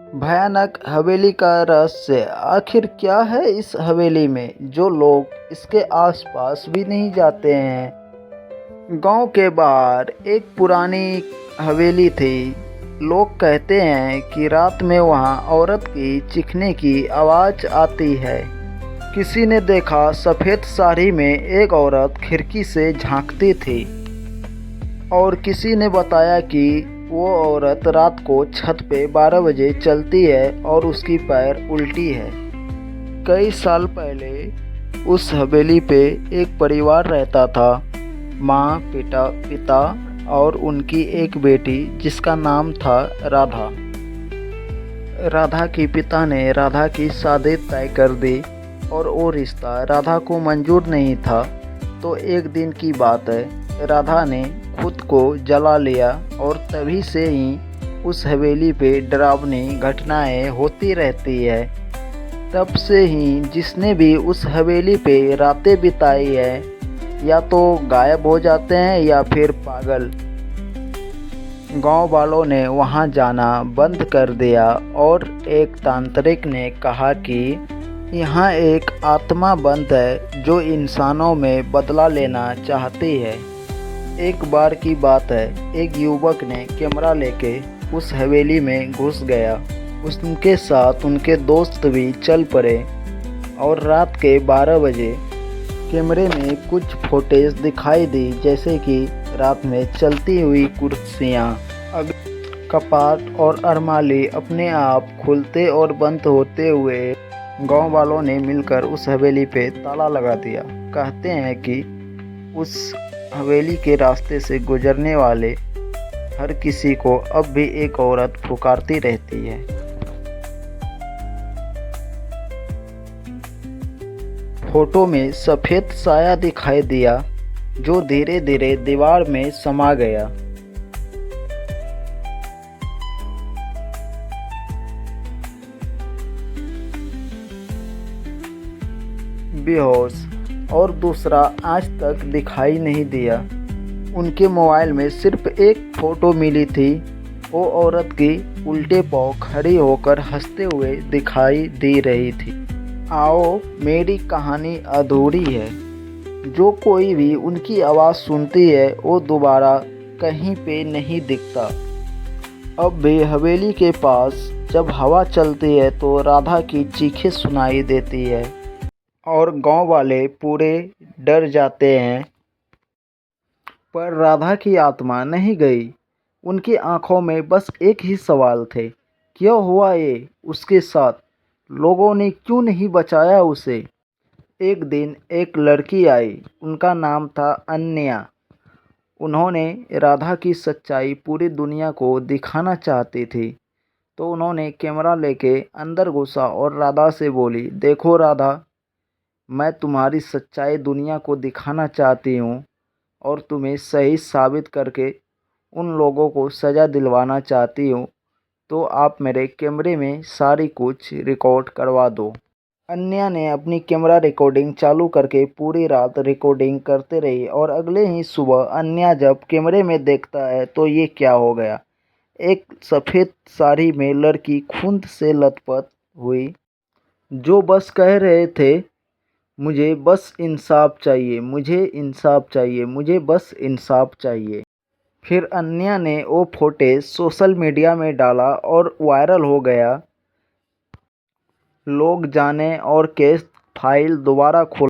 भयानक हवेली का रहस्य। आखिर क्या है इस हवेली में जो लोग इसके आसपास भी नहीं जाते हैं। गांव के बाहर एक पुरानी हवेली थी। लोग कहते हैं कि रात में वहां औरत की चीखने की आवाज़ आती है। किसी ने देखा सफ़ेद साड़ी में एक औरत खिड़की से झांकती थी और किसी ने बताया कि वो औरत रात को छत पे 12 बजे चलती है और उसकी पैर उल्टी है। कई साल पहले उस हवेली पे एक परिवार रहता था। माँ, पिता और उनकी एक बेटी जिसका नाम था राधा। राधा के पिता ने राधा की शादी तय कर दी और वो रिश्ता राधा को मंजूर नहीं था। तो एक दिन की बात है, राधा ने खुद को जला लिया और तभी से ही उस हवेली पे डरावनी घटनाएं होती रहती है। तब से ही जिसने भी उस हवेली पे रातें बिताई है या तो गायब हो जाते हैं या फिर पागल। गांव वालों ने वहां जाना बंद कर दिया और एक तांत्रिक ने कहा कि यहाँ एक आत्मा बंद है जो इंसानों में बदला लेना चाहती है। एक बार की बात है, एक युवक ने कैमरा लेके उस हवेली में घुस गया। उनके साथ उनके दोस्त भी चल पड़े और रात के 12 बजे कैमरे में कुछ फुटेज दिखाई दी, जैसे कि रात में चलती हुई कुर्सियाँ, कपाट और अलमारी अपने आप खुलते और बंद होते हुए। गांव वालों ने मिलकर उस हवेली पे ताला लगा दिया। कहते हैं कि उस हवेली के रास्ते से गुजरने वाले हर किसी को अब भी एक औरत पुकारती रहती है। फोटो में सफ़ेद साया दिखाई दिया जो धीरे धीरे दीवार में समा गया। बेहोश और दूसरा आज तक दिखाई नहीं दिया। उनके मोबाइल में सिर्फ एक फ़ोटो मिली थी। वो औरत की उल्टे पांव खड़ी होकर हंसते हुए दिखाई दे रही थी। आओ, मेरी कहानी अधूरी है। जो कोई भी उनकी आवाज़ सुनती है वो दोबारा कहीं पे नहीं दिखता। अब भी हवेली के पास जब हवा चलती है तो राधा की चीखें सुनाई देती है और गांव वाले पूरे डर जाते हैं। पर राधा की आत्मा नहीं गई। उनकी आंखों में बस एक ही सवाल थे, क्यों हुआ ये उसके साथ? लोगों ने क्यों नहीं बचाया उसे? एक दिन एक लड़की आई, उनका नाम था अन्या। उन्होंने राधा की सच्चाई पूरी दुनिया को दिखाना चाहती थी। तो उन्होंने कैमरा लेके अंदर घुसा और राधा से बोली, देखो राधा, मैं तुम्हारी सच्चाई दुनिया को दिखाना चाहती हूँ और तुम्हें सही साबित करके उन लोगों को सज़ा दिलवाना चाहती हूँ। तो आप मेरे कैमरे में सारी कुछ रिकॉर्ड करवा दो। अन्या ने अपनी कैमरा रिकॉर्डिंग चालू करके पूरी रात रिकॉर्डिंग करते रही और अगले ही सुबह अन्या जब कैमरे में देखता है तो ये क्या हो गया। एक सफ़ेद साड़ी में लड़की खून से लथपथ हुई जो बस कह रहे थे, मुझे बस इंसाफ चाहिए, मुझे इंसाफ चाहिए, मुझे बस इंसाफ चाहिए। फिर अन्या ने वो फुटेज सोशल मीडिया में डाला और वायरल हो गया। लोग जाने और केस फाइल दोबारा खोल